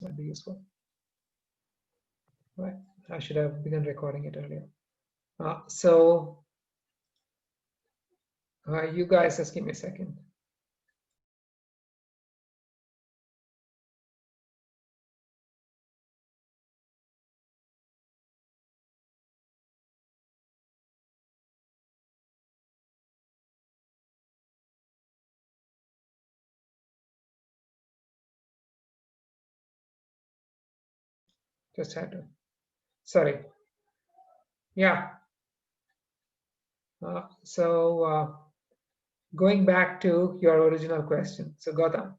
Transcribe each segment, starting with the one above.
might be useful. Right, I should have begun recording it earlier. You guys just give me a second. Just had to, sorry. Yeah. Going back to your original question. So Gautam,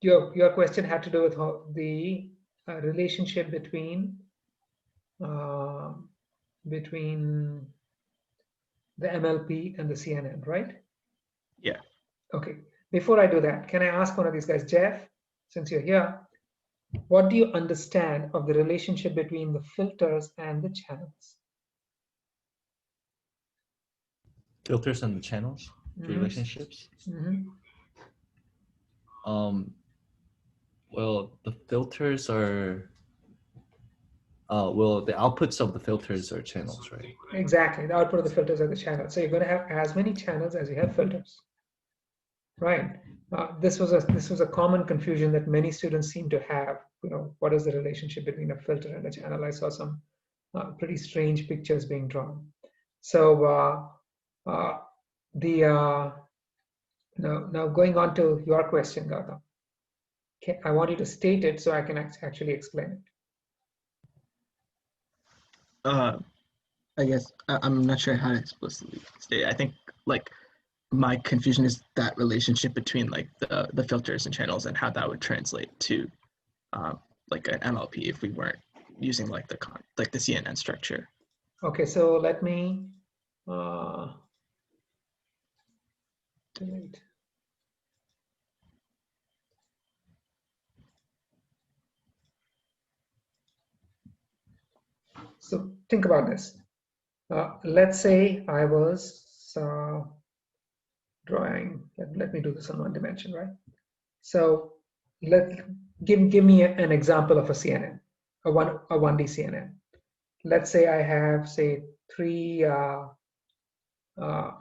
your question had to do with the relationship between uh, between the MLP and the CNN, right? Yeah. Okay. Before I do that, can I ask one of these guys, Jeff, since you're here, what do you understand of the relationship between the filters and the channels? Filters and the channels, relationships. Well, the filters are well, the outputs of the filters are channels, right? Exactly. The output of the filters are the channels. So you're going to have as many channels as you have filters, right? This was a common confusion that many students seem to have. You know, what is the relationship between a filter and a channel? I saw some pretty strange pictures being drawn. So now going on to your question, Gautam. I want you to state it so I can actually explain it. I guess I'm not sure how to explicitly state it. I think like my confusion is that relationship between like the filters and channels and how that would translate to like an MLP if we weren't using like the CNN structure. Okay, so let me delete. So think about this. Let's say I was drawing. Let me do this on one dimension, right? So give me an example of a CNN, a 1D CNN. Let's say I have say three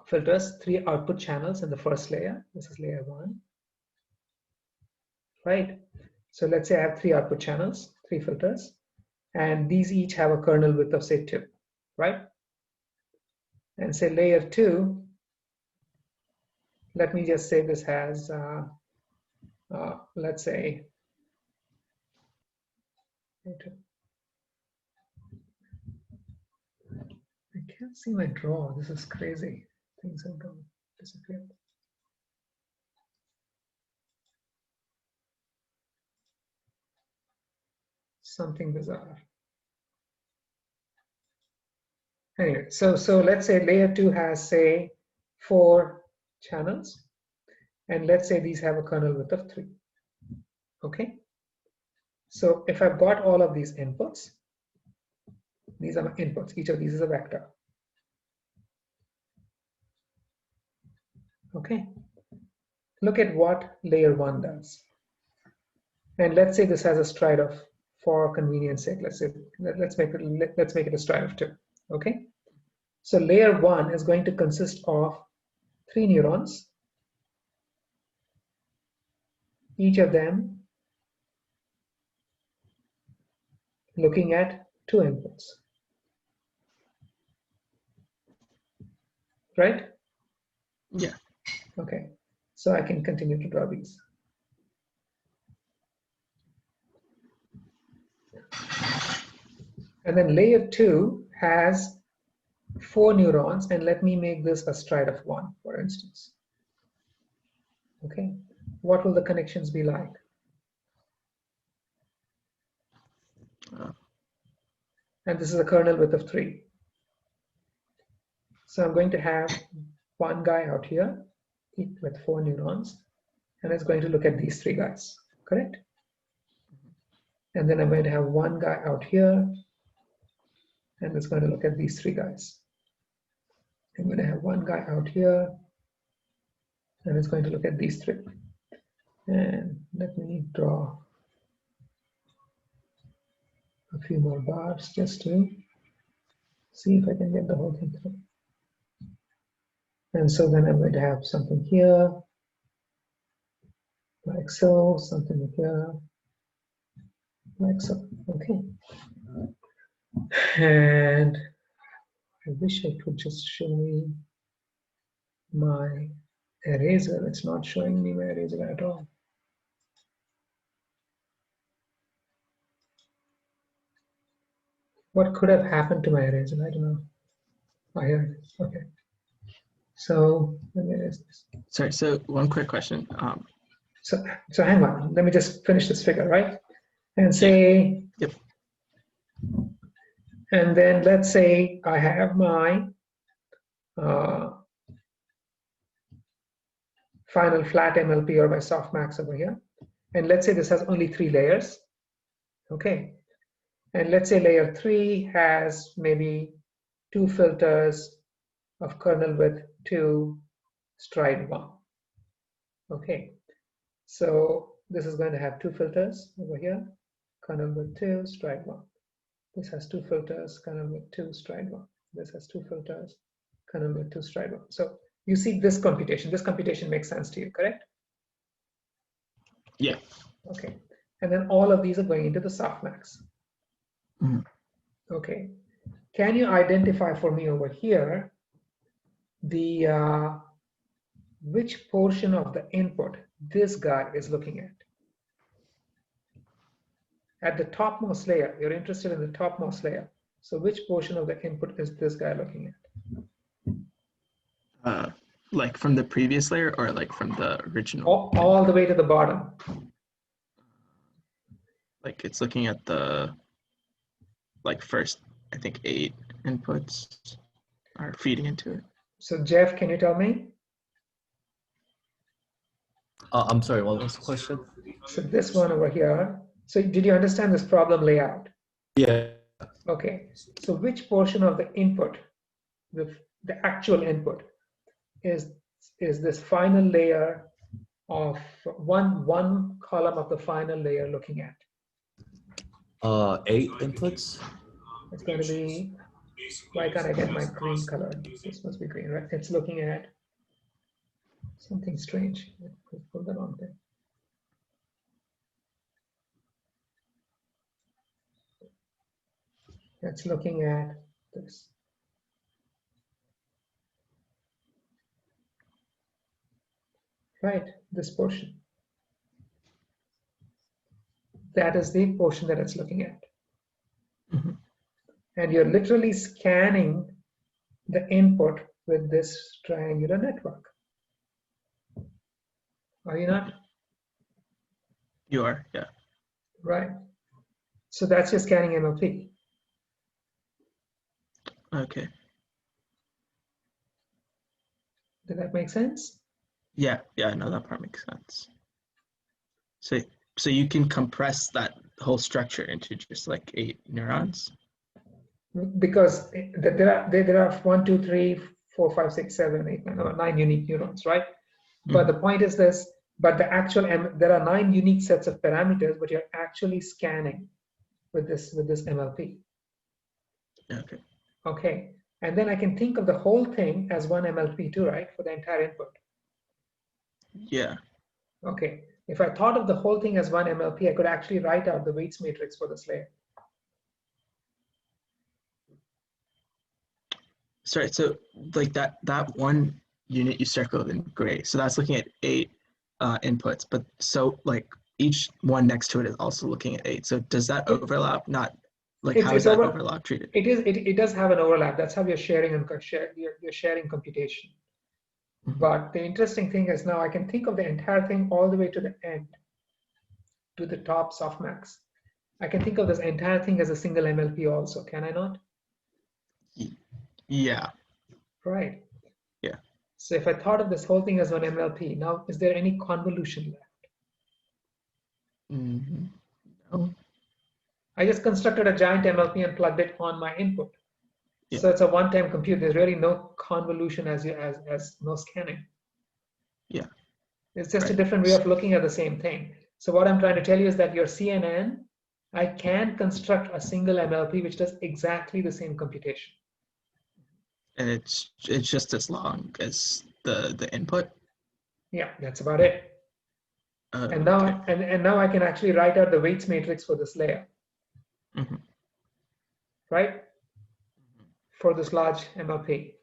filters, three output channels in the first layer. This is layer 1, right? So let's say I have three output channels, three filters, and these each have a kernel width of say 2, right? And say layer 2, let me just say this has, let's say, I can't see my draw. This is crazy. Things have gone disappeared. Something bizarre. Anyway, so let's say layer 2 has say 4 channels, and let's say these have a kernel width of 3. Okay. So if I've got all of these inputs, these are my inputs. Each of these is a vector. Okay. Look at what layer 1 does. And let's say this has a stride of, for convenience sake, let's make it a stride of 2. Okay. So layer 1 is going to consist of 3 neurons, each of them looking at 2 inputs. Right? Yeah. Okay. So I can continue to draw these. And then layer 2 has 4 neurons, and let me make this a stride of 1, for instance. Okay. What will the connections be like? And this is a kernel width of 3. So I'm going to have one guy out here with 4 neurons, and it's going to look at these 3 guys, correct? And then I'm going to have one guy out here, and it's going to look at these 3 guys. I'm going to have one guy out here, and it's going to look at these 3. And let me draw a few more bars just to see if I can get the whole thing through. And so then I'm going to have something here, like so, something here, like so. Okay. And I wish I could just show me my eraser. It's not showing me my eraser at all. What could have happened to my eraser? I don't know. Oh, here it is. Okay. So let me erase this. Sorry, so one quick question. So hang on. Let me just finish this figure, right? And say, Yep. And then let's say I have my final flat MLP or my softmax over here. And let's say this has only 3 layers. Okay. And let's say layer 3 has maybe 2 filters of kernel width 2, stride 1. Okay. So this is going to have 2 filters over here, kernel width 2, stride 1. This has 2 filters, kernel width 2, stride 1. This has 2 filters, kernel width 2, stride 1. So you see this computation. This computation makes sense to you, correct? Yeah. Okay. And then all of these are going into the softmax. Mhm. Okay. Can you identify for me over here the which portion of the input this guy is looking at? At the topmost layer, you're interested in the topmost layer. So which portion of the input is this guy looking at? Like from the previous layer or like from the original? All the way to the bottom. Like it's looking at the like first, I think 8 inputs are feeding into it. So Jeff, can you tell me? I'm sorry, what was the question? So this one over here. So did you understand this problem layout? Yeah. Okay. So which portion of the input, the actual input, is this final layer of one column of the final layer looking at? 8 inputs. It's going to be, why can't I get my green color? This must be green, right? It's looking at something strange. Pull the wrong thing. It's looking at this. Right, this portion. That is the portion that it's looking at. Mm-hmm. And you're literally scanning the input with this triangular network. Are you not? You are, yeah. Right. So that's your scanning MLP. Okay. Did that make sense? Yeah, no, that part makes sense. So you can compress that whole structure into just like 8 neurons? Because there are 1, 2, 3, 4, 5, 6, 7, 8, 9 unique neurons, right? But the point is this, but the actual, there are 9 unique sets of parameters, but you're actually scanning with this MLP. Okay. Okay. And then I can think of the whole thing as one MLP too, right? For the entire input. Yeah. Okay. If I thought of the whole thing as one MLP, I could actually write out the weights matrix for this layer. Sorry, so like that one unit you circled in gray, so that's looking at 8 inputs, but so like each one next to it is also looking at 8. So does that overlap? Not like how is that overlap treated? It does have an overlap. That's how you're sharing and you're sharing computation. Mm-hmm. But the interesting thing is now I can think of the entire thing all the way to the end, to the top softmax. I can think of this entire thing as a single MLP also, can I not? Yeah. Right. Yeah. So if I thought of this whole thing as one MLP, now is there any convolution left? Mm-hmm. No. I just constructed a giant MLP and plugged it on my input. Yeah. So it's a one-time compute. There's really no convolution as no scanning. Yeah. It's just a different way of looking at the same thing. So what I'm trying to tell you is that your CNN I can construct a single MLP which does exactly the same computation. And it's just as long as the input. Yeah, that's about it. And Okay. now and now I can actually write out the weights matrix for this layer, Mhm. right? For this large MLP.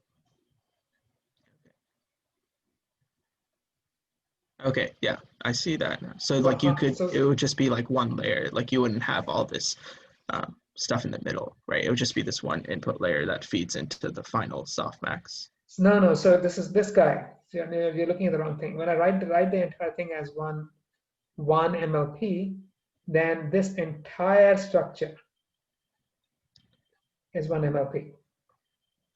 Okay, yeah, I see that now. So So, like you could, so- it would just be like one layer. Like you wouldn't have all this stuff in the middle, right? It would just be this one input layer that feeds into the final softmax. No. So this is this guy. So you're looking at the wrong thing. When I write the entire thing as one MLP, then this entire structure is one MLP,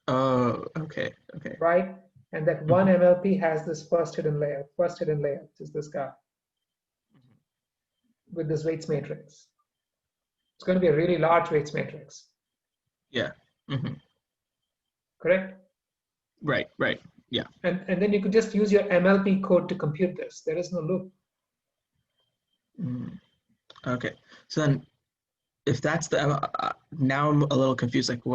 Oh, okay. right? And that one MLP has this first hidden layer, which is this guy with this weights matrix. It's going to be a really large weights matrix. Yeah. Correct? Right. Yeah. And then you could just use your MLP code to compute this. There is no loop. Okay. So then, if that's the now I'm a little confused. Like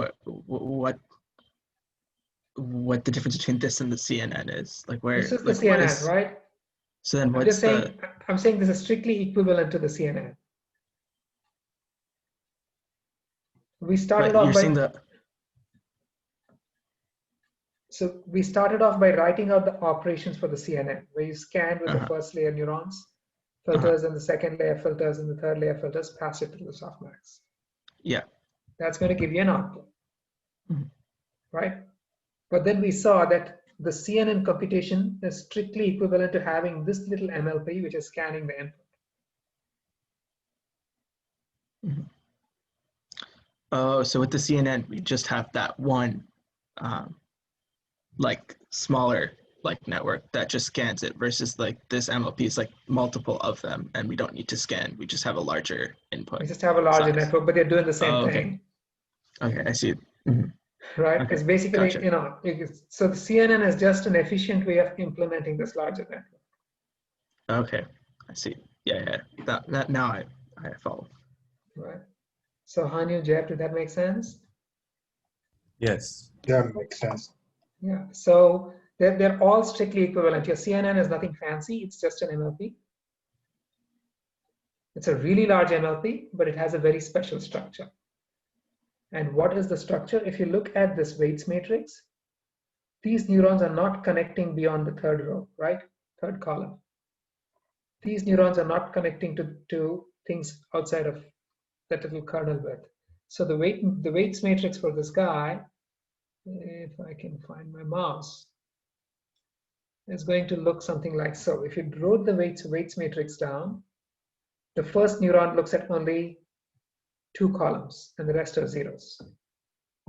what the difference between this and the CNN is? Like where? This is the like what CNN, is, right? So then, I'm what's just saying, I'm saying this is strictly equivalent to the CNN. We started off you're by saying that? So we started off by writing out the operations for the CNN, where you scan with the first layer neurons, filters and the second layer filters and the third layer filters, pass it through the softmax. Yeah. That's going to give you an output, right? But then we saw that the CNN computation is strictly equivalent to having this little MLP, which is scanning the input. Oh, so with the CNN, we just have that one, like smaller like network that just scans it versus like this MLP is like multiple of them, and we don't need to scan. We just have a larger input. We just have a larger size. network, but they're doing the same okay. thing. Okay, I see. Right? Okay, It's basically, gotcha. So the CNN is just an efficient way of implementing this larger network. Okay, I see. Yeah. That now I follow. Right. So Hanu, Jeff, did that make sense? Yes. Yeah, makes sense. Yeah. So they're all strictly equivalent. Your CNN is nothing fancy. It's just an MLP. It's a really large MLP, but it has a very special structure. And what is the structure? If you look at this weights matrix, these neurons are not connecting beyond the third row, right? Third column. These neurons are not connecting to things outside of that little kernel width. So the weights matrix for this guy, if I can find my mouse, is going to look something like so. If you wrote the weights matrix down, the first neuron looks at only 2 columns and the rest are zeros,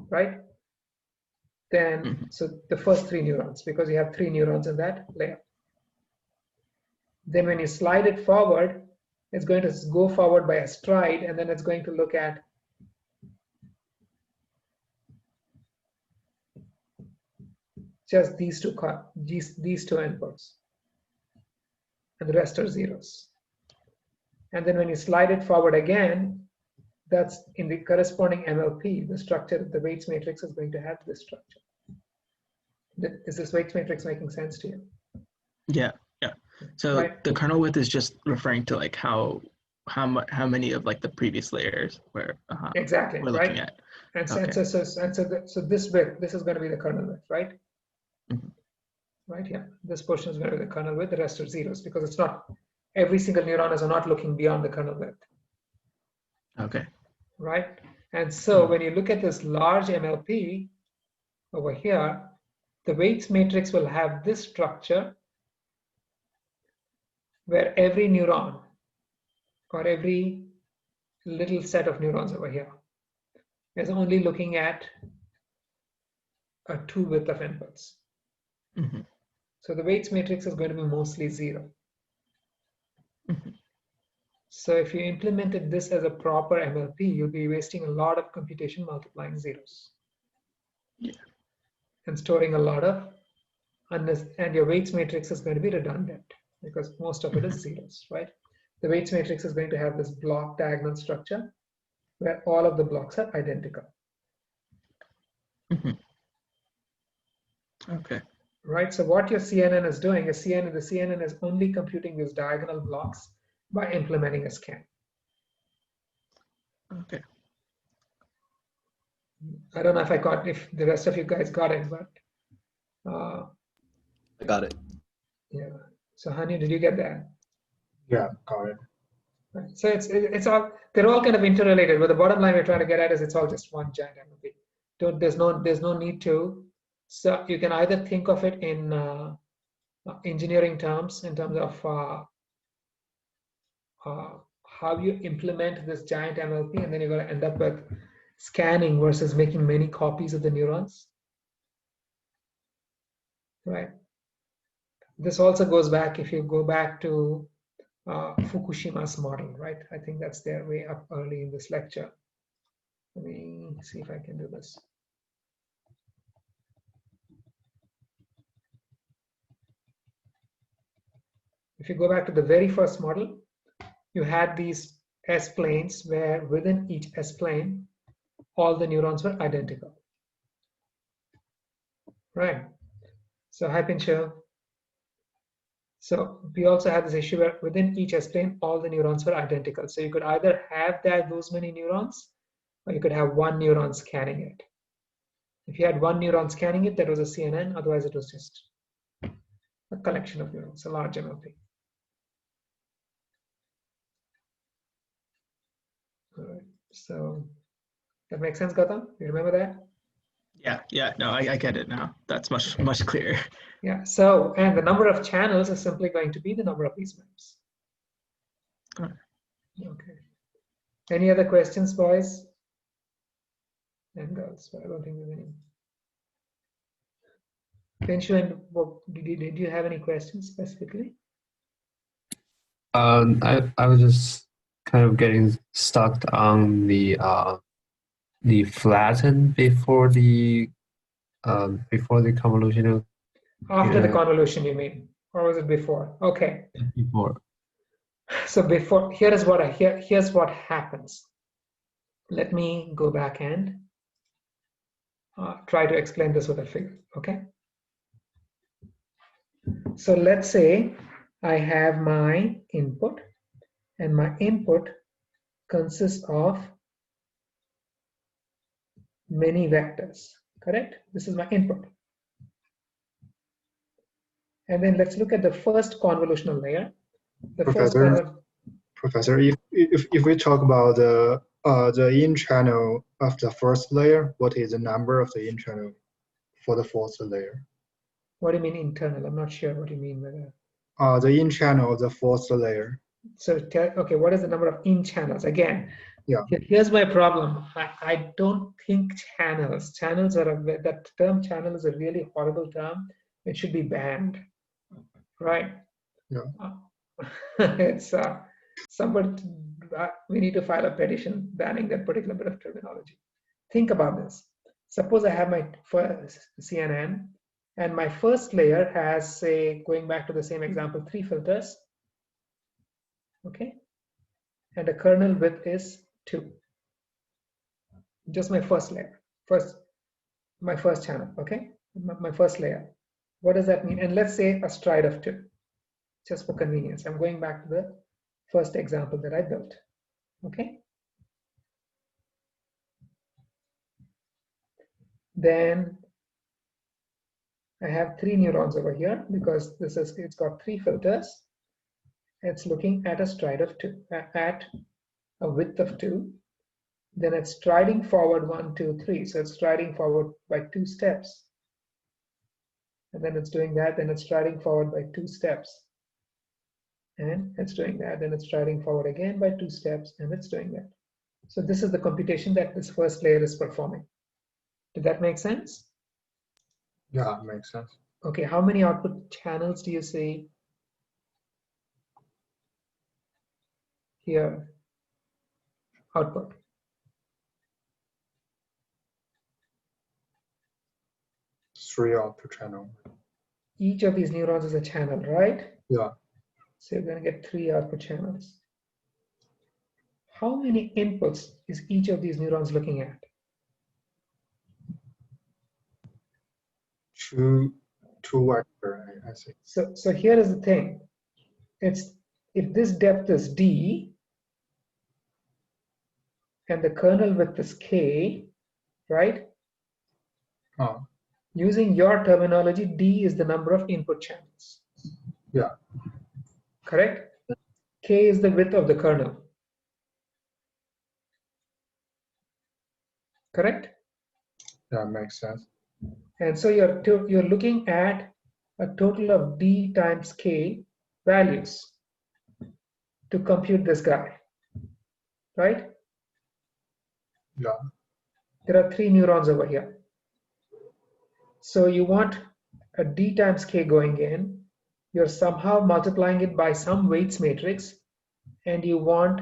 right? Then, so the first 3 neurons, because you have 3 neurons in that layer. Then when you slide it forward, it's going to go forward by a stride, and then it's going to look at just these two inputs, and the rest are zeros. And then when you slide it forward again, that's in the corresponding MLP, the structure of the weights matrix is going to have this structure. Is this weights matrix making sense to you? Yeah. So Right. the kernel width is just referring to like how many of like the previous layers we're Exactly, we're right? looking at. And so, Okay. so this width, this is going to be the kernel width, right? Mhm. Right here. This portion is going to be the kernel width, the rest are zeros, because it's not, every single neuron is not looking beyond the kernel width. Okay. Right? And so when you look at this large MLP over here, the weights matrix will have this structure where every neuron or every little set of neurons over here is only looking at a 2 width of inputs. So the weights matrix is going to be mostly 0. So if you implemented this as a proper MLP, you'll be wasting a lot of computation multiplying zeros. Yeah. And storing a lot of, and your weights matrix is going to be redundant because most of it is zeros, right? The weights matrix is going to have this block diagonal structure where all of the blocks are identical. Okay. Right? So what your CNN is doing is the CNN is only computing these diagonal blocks by implementing a scan. Okay. I don't know if the rest of you guys got it, but I got it. yeah. So Hani, did you get that? Yeah, got it. Right. So it's all, they're all kind of interrelated, but the bottom line we're trying to get at is it's all just one giant MLP. There's no need to. So you can either think of it in engineering terms, in terms of how you implement this giant MLP, and then you're going to end up with scanning versus making many copies of the neurons. Right. This also goes back, if you go back to Fukushima's model, right? I think that's their way up early in this lecture. Let me see if I can do this. If you go back to the very first model, you had these S-planes where within each S-plane, all the neurons were identical. Right. So hi Pincho. So we also have this issue where within each S-plane, all the neurons were identical. So you could either have those many neurons, or you could have one neuron scanning it. If you had one neuron scanning it, that was a CNN. Otherwise, it was just a collection of neurons, a large MLP. All right. So that makes sense, Gautam? You remember that? Yeah. No, I get it now. That's much clearer. Yeah. So, and the number of channels is simply going to be the number of these maps. All right. Okay. Any other questions, boys and girls? I don't think there's any. Pinshu, and did you have any questions specifically? I was just kind of getting stuck on the flatten before the convolutional. After the convolution, you mean, or was it before? Okay. Before. So before, here's what happens. Let me go back and try to explain this with a figure. Okay. So let's say I have my input, and my input consists of many vectors, correct? This is my input. And then let's look at the first convolutional layer. Professor, if we talk about the in channel of the first layer, what is the number of the in channel for the fourth layer? What do you mean internal? I'm not sure what you mean by that. The in channel of the fourth layer. So okay, what is the number of in channels? Again, yeah. Here's my problem. I don't think channels are that term channel is a really horrible term. It should be banned, right? Yeah. It's somebody. We need to file a petition banning that particular bit of terminology. Think about this. Suppose I have my first CNN, and my first layer has, say, going back to the same example, 3 filters. Okay, and the kernel width is 2. Just my first layer, my first channel. Okay, my first layer. What does that mean? And let's say a stride of 2, just for convenience. I'm going back to the first example that I built. Okay. Then I have 3 neurons over here because it's got 3 filters. It's looking at a stride of 2, at a width of 2. Then it's striding forward 1, 2, 3. So it's striding forward by 2 steps. And then it's doing that. Then it's striding forward by 2 steps. And it's doing that. Then it's striding forward again by 2 steps. And it's doing that. So this is the computation that this first layer is performing. Did that make sense? Yeah, makes sense. Okay, how many output channels do you see here? Output. Three output channel. Each of these neurons is a channel, right? Yeah. So you're going to get 3 output channels. how many inputs is each of these neurons looking at? Two vector, I see. So here is the thing. It's if this depth is d and the kernel width is k, right? Oh, Using your terminology, d is the number of input channels. yeah, Correct? K is the width of the kernel. Correct? that makes sense. And so you're looking at a total of d times k values to compute this guy, right? Yeah, There are 3 neurons over here. So you want a d times k going in. You're somehow multiplying it by some weights matrix, and you want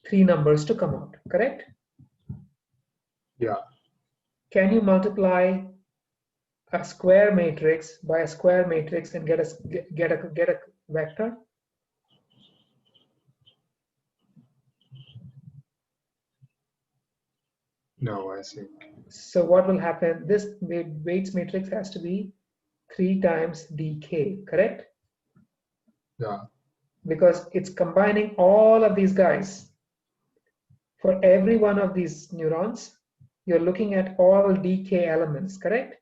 3 numbers to come out, correct? yeah, Can you multiply a square matrix by a square matrix and get a vector? no, I see. So what will happen? This weights matrix has to be 3 times dk, correct? Yeah, Because it's combining all of these guys. For every one of these neurons, you're looking at all dk elements, correct?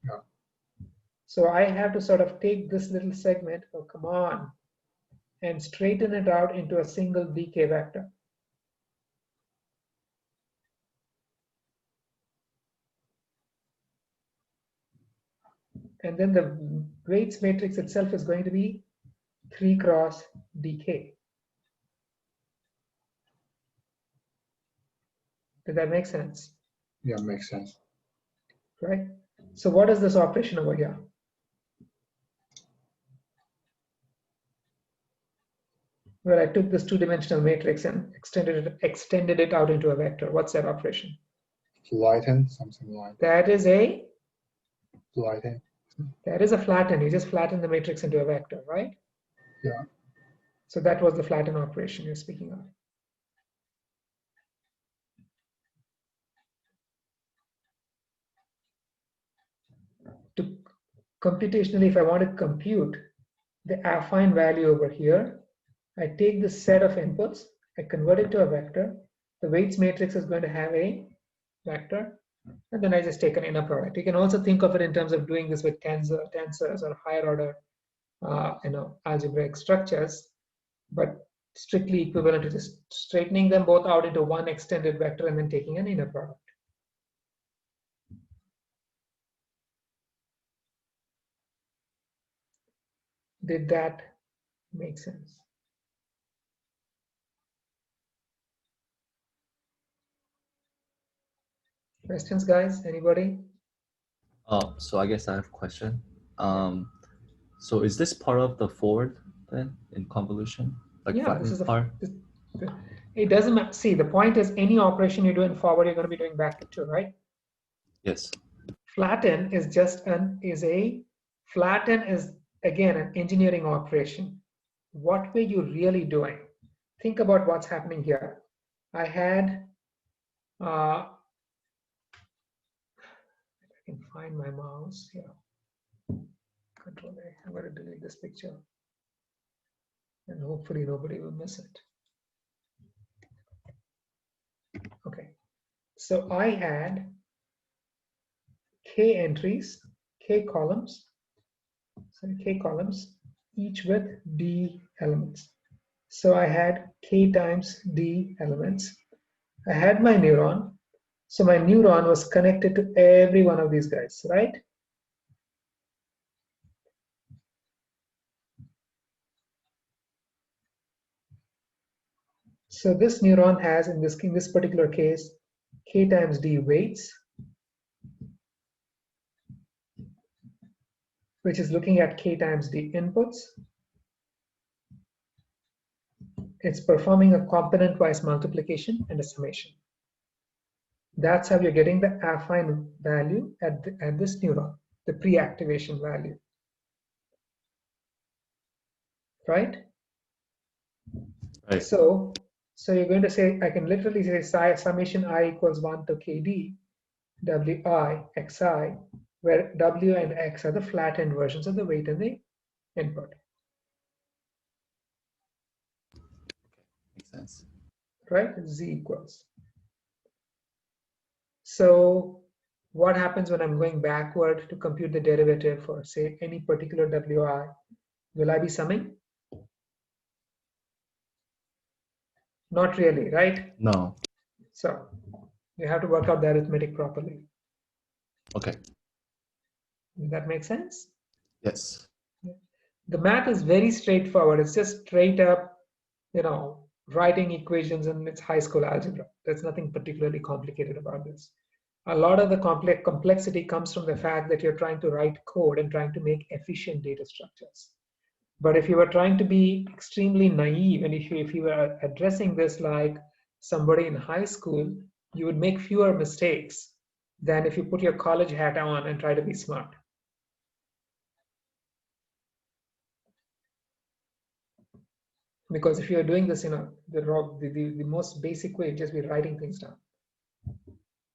yeah, So I have to sort of take this little segment, oh come on, and straighten it out into a single dk vector. And then the weights matrix itself is going to be 3 cross dk. Did that make sense? yeah, makes sense. Right? So what is this operation over here? Well, I took this 2-dimensional matrix and extended it out into a vector. What's that operation? Flatten, something like That is a flatten. flatten. You just flatten the matrix into a vector, right? Yeah, So that was the flatten operation you're speaking of. To computationally, if I want to compute the affine value over here, I take this set of inputs, I convert it to a vector. The weights matrix is going to have a vector, and then I just take an inner product. You can also think of it in terms of doing this with tensors or higher order, algebraic structures, but strictly equivalent to just straightening them both out into one extended vector and then taking an inner product. Did that make sense? Questions, guys? Anybody? So I guess I have a question. So is this part of the forward then in convolution? Like Yeah, this flattened is a part? it doesn't matter. See, the point is any operation you do in forward, you're going to be doing backward too, right? Yes. Flatten is just flatten is again an engineering operation. What were you really doing? Think about what's happening here. I had I can find my mouse here. Control A. I'm going to delete this picture, and hopefully nobody will miss it. Okay, so I had k entries, k columns, each with d elements. So I had k times d elements. I had my neuron. So my neuron was connected to every one of these guys, right? So this neuron has, in this particular case, k times d weights, which is looking at k times d inputs. It's performing a component-wise multiplication and a summation. That's how you're getting the affine value at this neuron, the pre-activation value, right? Right. So So you're going to say, I can literally say summation I equals 1 to KD, Wi, Xi, where W and X are the flattened versions of the weight and the input, Makes sense. right? Z equals. So what happens when I'm going backward to compute the derivative for, say, any particular Wi? Will I be summing? Not really, right? No. So you have to work out the arithmetic properly. Okay. Does that make sense? Yes. The math is very straightforward. It's just straight up, writing equations, and it's high school algebra. There's nothing particularly complicated about this. A lot of the complexity comes from the fact that you're trying to write code and trying to make efficient data structures. But if you were trying to be extremely naive, and if you were addressing this like somebody in high school, you would make fewer mistakes than if you put your college hat on and try to be smart. Because if you're doing this, the most basic way, just be writing things down,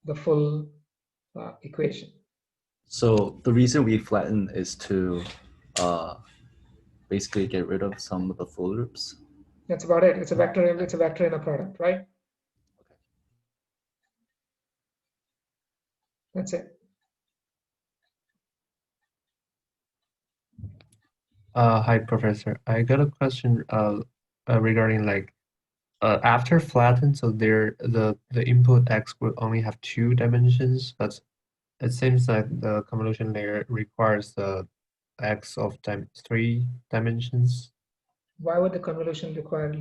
the full equation. So the reason we flatten is to basically get rid of some of the full loops. That's about it. It's a vector. It's a vector in a product, right? That's it. Hi, Professor. I got a question regarding after flatten, so the input X will only have 2 dimensions, but it seems like the convolution layer requires the X of 3 dimensions. Why would the convolution require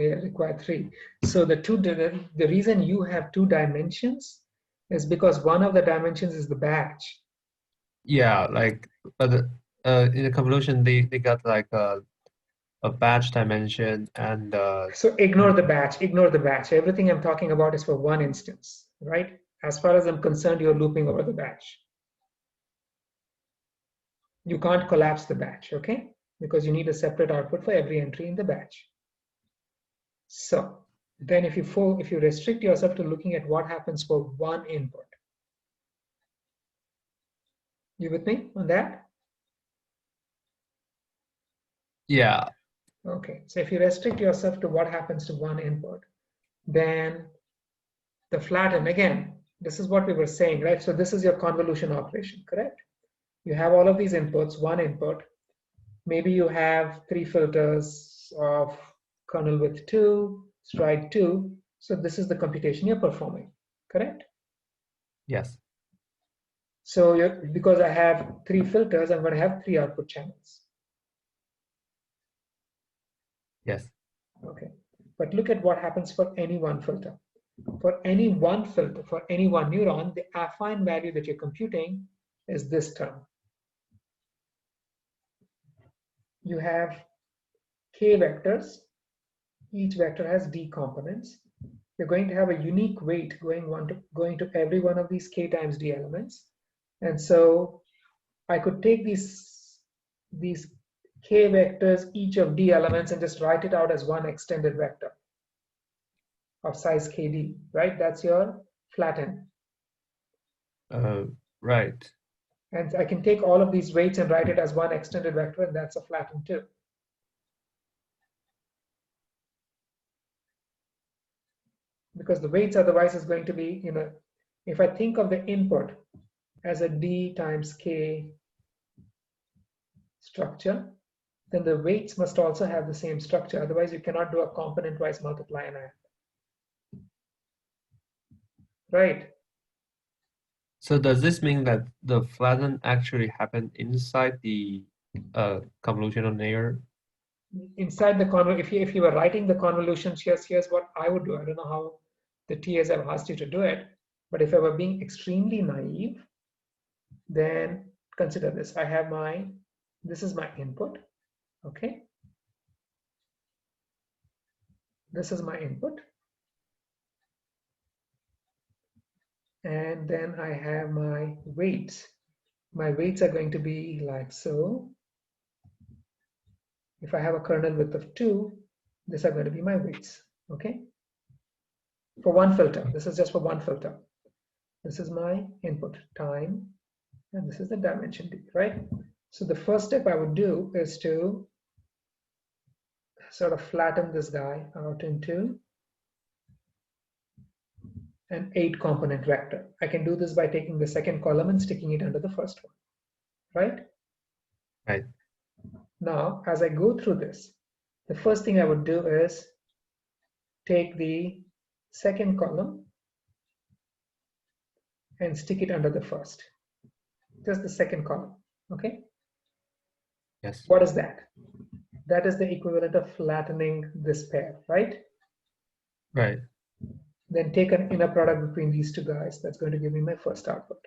3? So the reason you have 2 dimensions is because one of the dimensions is the batch. Yeah, in the convolution they got like a batch dimension and So ignore the batch. Ignore the batch. Everything I'm talking about is for one instance, right? As far as I'm concerned, you're looping over the batch. You can't collapse the batch, okay? Because you need a separate output for every entry in the batch. So then if you restrict yourself to looking at what happens for one input, you with me on that? yeah. Okay, so if you restrict yourself to what happens to one input, then the flatten, again, this is what we were saying, right? So this is your convolution operation, correct? You have all of these inputs, one input. Maybe you have 3 filters of kernel width 2, stride 2. So this is the computation you're performing, correct? Yes. So because I have 3 filters, I'm going to have 3 output channels. Yes. Okay, but look at what happens for any one filter. For any one filter, for any one neuron, the affine value that you're computing is this term. You have k vectors. Each vector has d components. You're going to have a unique weight going to every one of these k times d elements. And so I could take these k vectors, each of d elements, and just write it out as one extended vector of size kd, right? That's your flatten. Right. And I can take all of these weights and write it as one extended vector, and that's a flatten too. Because the weights otherwise is going to be, if I think of the input as a d times k structure, then the weights must also have the same structure. Otherwise, you cannot do a component-wise multiply and add. Right? So does this mean that the flatten actually happened inside the convolutional layer? Inside the convolution, if you were writing the convolution, here's what I would do. I don't know how the TAs have asked you to do it, but if I were being extremely naive, then consider this. This is my input, okay? This is my input. And then I have my weights. My weights are going to be like so. If I have a kernel width of 2, these are going to be my weights, okay? for one filter. This is just for one filter. This is my input time, and this is the dimension D, right? So the first step I would do is to sort of flatten this guy out into an 8-component vector. I can do this by taking the second column and sticking it under the first one, right? Right. Now, as I go through this, the first thing I would do is take the second column and stick it under the first. Just the second column, okay? Yes. What is that? That is the equivalent of flattening this pair, right? Right. Then take an inner product between these two guys. That's going to give me my first output.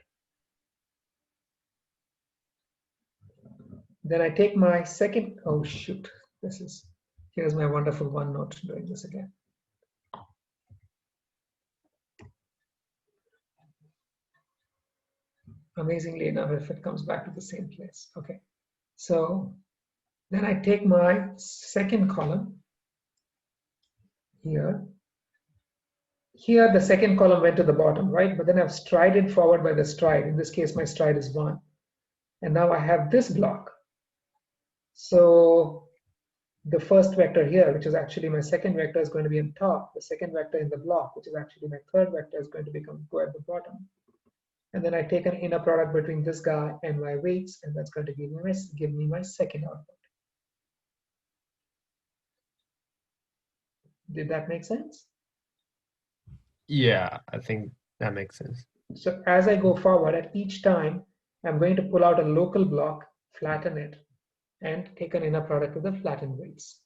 Then I take my second, oh shoot, here's my wonderful OneNote doing this again. Amazingly enough, if it comes back to the same place, okay. So then I take my second column here. Here, the second column went to the bottom, right? But then I've strided forward by the stride. In this case, my stride is 1. And now I have this block. So the first vector here, which is actually my second vector, is going to be on top. The second vector in the block, which is actually my third vector, is going to go at the bottom. And then I take an inner product between this guy and my weights, and that's going to give me my second output. Did that make sense? Yeah, I think that makes sense. So as I go forward, at each time, I'm going to pull out a local block, flatten it, and take an inner product with the flattened weights.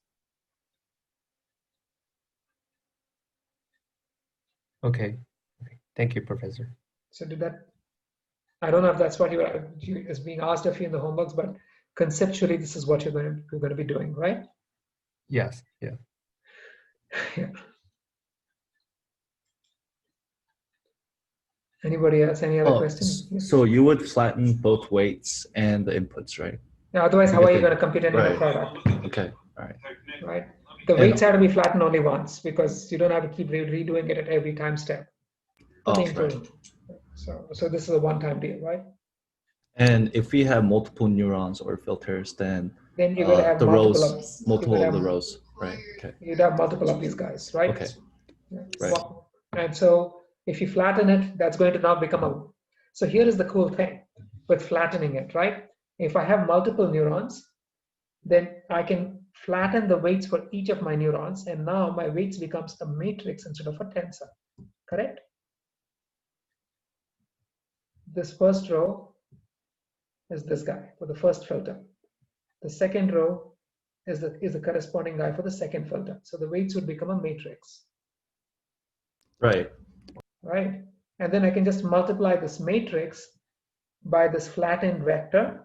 Okay. Thank you, Professor. So did that? I don't know if that's what is being asked of you in the homeworks, but conceptually, this is what you're going to be doing, right? Yes. Yeah. Yeah. Anybody else? Any other questions? So you would flatten both weights and the inputs, right? Yeah, otherwise, how are you going to compute an inner product? Okay. All right. Right. The weights have to be flattened only once because you don't have to keep redoing it at every time step. Right. So this is a one-time deal, right? And if we have multiple neurons or filters, then you're going to have multiple of the rows, right? Okay. You'd have multiple of these guys, right? Okay. Yeah. Right. And so if you flatten it, that's going to now become a. So here is the cool thing with flattening it, right? If I have multiple neurons, then I can flatten the weights for each of my neurons, and now my weights becomes a matrix instead of a tensor, correct? This first row is this guy for the first filter. The second row is the corresponding guy for the second filter. So the weights would become a matrix. Right. Right. And then I can just multiply this matrix by this flattened vector,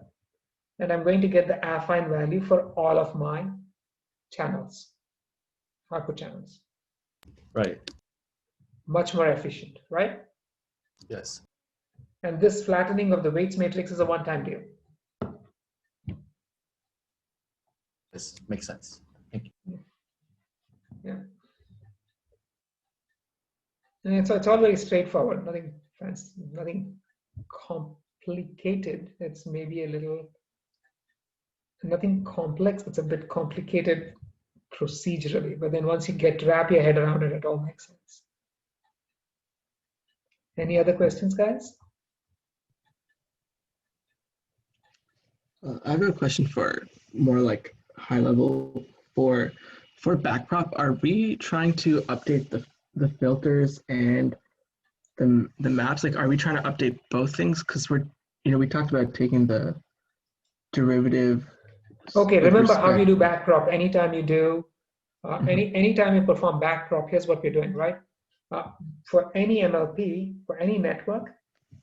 and I'm going to get the affine value for all of my channels, output channels. Right. Much more efficient, right? Yes. And this flattening of the weights matrix is a one-time deal. This makes sense. Thank you. Yeah. And so it's all very straightforward, nothing fancy, nothing complicated. It's maybe a little, nothing complex. It's a bit complicated procedurally, but then once you wrap your head around it, it all makes sense. Any other questions, guys? I have a question for more like high level for backprop. Are we trying to update the filters and the maps? Like, are we trying to update both things? Because we talked about taking the derivative. Okay, remember how you do backprop. Anytime you do, anytime you perform backprop, here's what we're doing, right? For any MLP, for any network,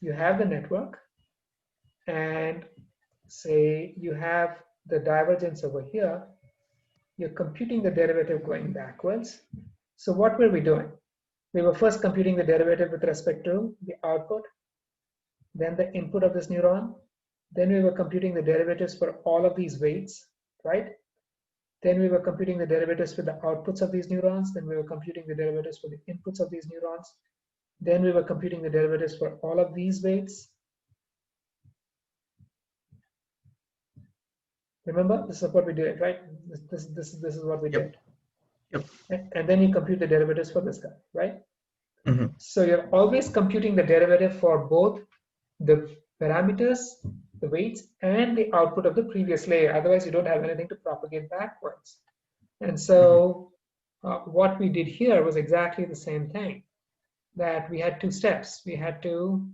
you have the network, and say you have the divergence over here, you're computing the derivative going backwards. So what were we doing? We were first computing the derivative with respect to the output, then the input of this neuron, then we were computing the derivatives for all of these weights, right? Then we were computing the derivatives for the outputs of these neurons. Then we were computing the derivatives for the inputs of these neurons. Then we were computing the derivatives for all of these weights. Remember, this is what we did, right? This is what we did. Yep. And then you compute the derivatives for this guy, right? Mm-hmm. So you're always computing the derivative for both the parameters, the weights, and the output of the previous layer. Otherwise, you don't have anything to propagate backwards. And so what we did here was exactly the same thing, that we had two steps. We had to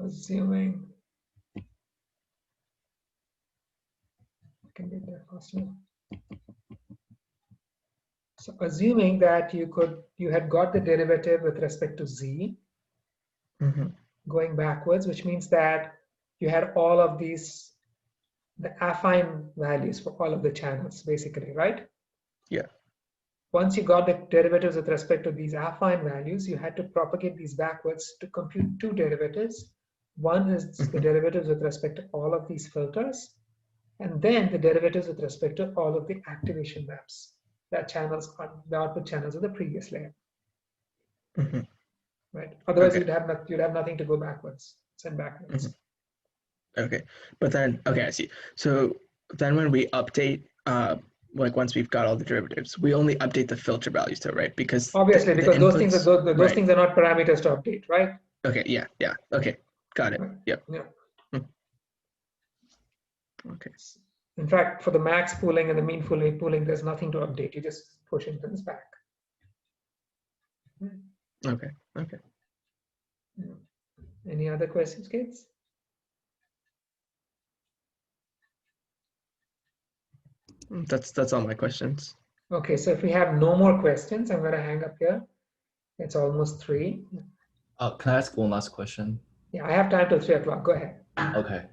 assuming I can get there faster. So assuming that you had got the derivative with respect to z, Mm-hmm. going backwards, which means that you had all of these, the affine values for all of the channels, basically, right? Yeah. Once you got the derivatives with respect to these affine values, you had to propagate these backwards to compute two derivatives. One is the derivatives with respect to all of these filters, and then the derivatives with respect to all of the activation maps, that channels on the output channels of the previous layer. Mm-hmm. Right? Otherwise, Okay. you'd have nothing to go backwards, send backwards. Mm-hmm. Okay, but then I see. So then when we update, like once we've got all the derivatives, we only update the filter values though, right? Because Obviously, the because those things inputs- are those right. things are not parameters to update, right? Okay, yeah, okay, got it. Right. Yep. Yeah. Okay. In fact, for the max pooling and the mean pooling, there's nothing to update. You're just pushing things back. Okay. Yeah. Any other questions, kids? That's all my questions. Okay, so if we have no more questions, I'm going to hang up here. It's almost 3. Can I ask one last question? Yeah, I have time till 3 o'clock. Go ahead. Okay.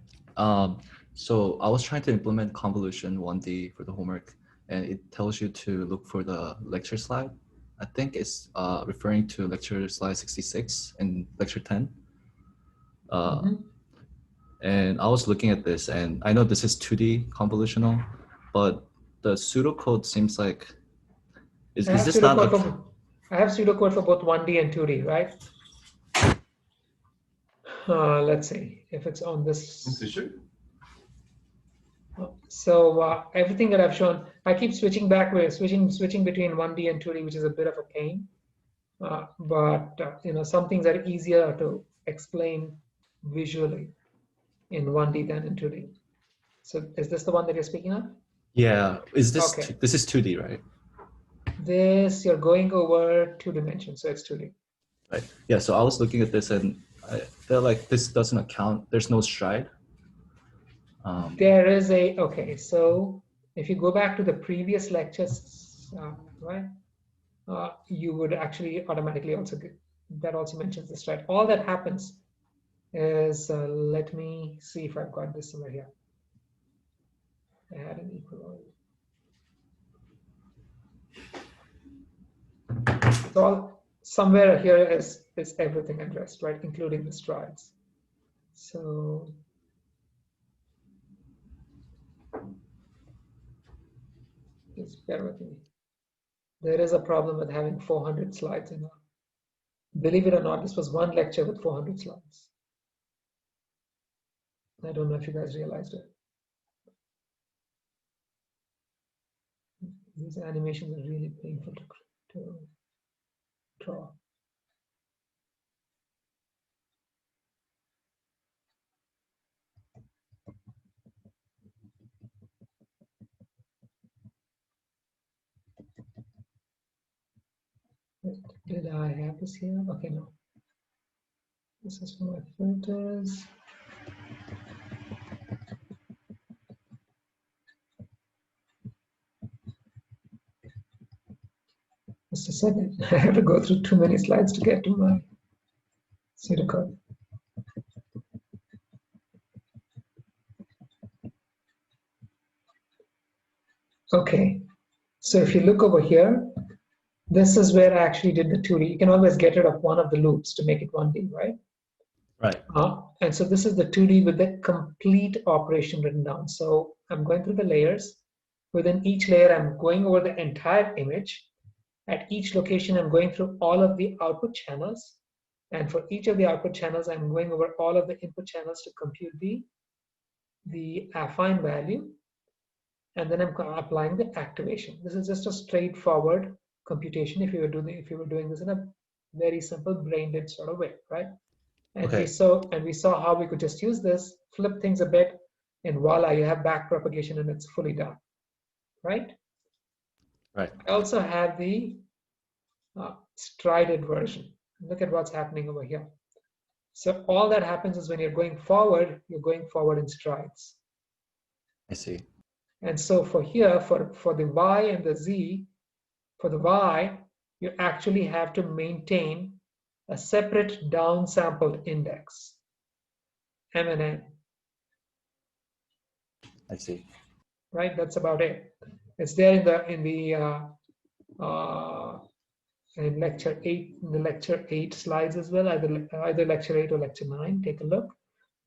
So I was trying to implement convolution 1D for the homework, and it tells you to look for the lecture slide. I think it's referring to lecture slide 66 and lecture 10. And I was looking at this, and I know this is 2D convolutional, but the pseudocode seems like is this not a, I have pseudocode for both 1D and 2D, right? Let's see if it's on this. So everything that I've shown, I keep switching back, switching between 1D and 2D, which is a bit of a pain. But you know, some things are easier to explain visually in 1D than in 2D. So is this the one that you're speaking of? yeah, is this Okay. This is 2D, right? This, you're going over 2 dimensions, so it's 2D. Right. Yeah, so I was looking at this and I felt like this doesn't account, there's no stride. There is a, okay, so if you go back to the previous lectures, right, you would actually automatically also get, that also mentions the stride. All that happens is, let me see if I've got this somewhere here. Add an equal. So all, somewhere here is everything addressed, right, including the strides. So just bear with me. There is a problem with having 400 slides in. Believe it or not, this was one lecture with 400 slides. I don't know if you guys realized it. These animations are really painful to draw. Did I have this here? Okay, no. This is for my filters. Just a second. I have to go through too many slides to get to my pseudocode. Okay, so if you look over here, this is where I actually did the 2D. You can always get rid of one of the loops to make it 1D, right? Right. And so this is the 2D with the complete operation written down. So I'm going through the layers. Within each layer, I'm going over the entire image. At each location, I'm going through all of the output channels. And for each of the output channels, I'm going over all of the input channels to compute the affine value. And then I'm applying the activation. This is just a straightforward computation if you were doing this in a very simple brain dead sort of way, right? And Okay. we saw how we could just use this, flip things a bit, and voila, you have back propagation and it's fully done, right? Right. I also have the strided version. Look at what's happening over here. So all that happens is when you're going forward in strides. I see. And so for here, for the Y and the Z, for the Y, you actually have to maintain a separate downsampled index, M and N. I see. Right, that's about it. It's there in lecture 8, in the lecture 8 slides as well, either lecture 8 or lecture 9. Take a look.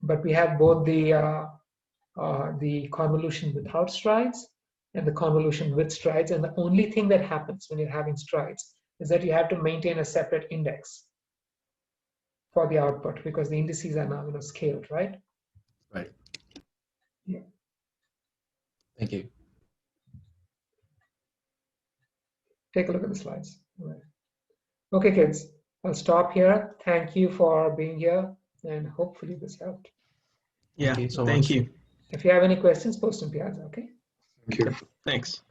But we have both the convolution without strides and the convolution with strides. And the only thing that happens when you're having strides is that you have to maintain a separate index for the output because the indices are now scaled, right? Right. Yeah. Thank you. Take a look at the slides. All right. Okay, kids, I'll stop here. Thank you for being here, and hopefully this helped. Yeah, Thank you so thank much. you. If you have any questions, post in Piazza, okay? Thank you. Thanks.